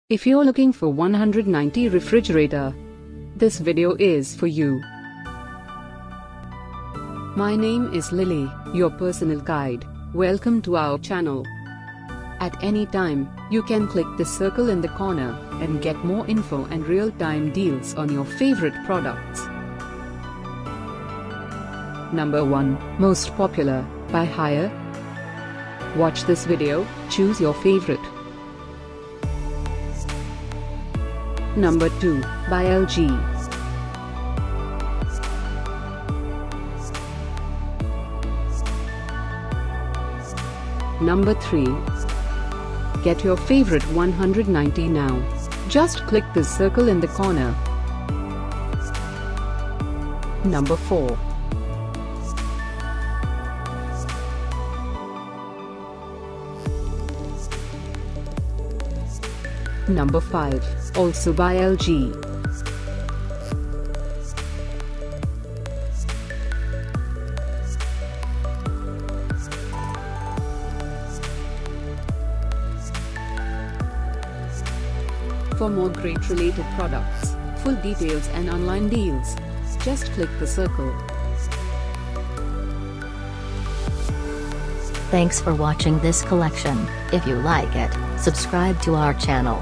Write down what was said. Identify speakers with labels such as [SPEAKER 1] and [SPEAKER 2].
[SPEAKER 1] If you're looking for 190 refrigerator, this video is for you. My name is Lily, your personal guide. Welcome to our channel. At any time, you can click the circle in the corner and get more info and real-time deals on your favorite products. Number 1, Most Popular, by Hire. Watch this video, choose your favorite. Number 2, by LG. Number 3. Get your favorite 190 now. Just click the circle in the corner. Number 4. Number 5, also by LG. For more great related products, full details and online deals, just click the circle.
[SPEAKER 2] Thanks for watching this collection. If you like it, subscribe to our channel.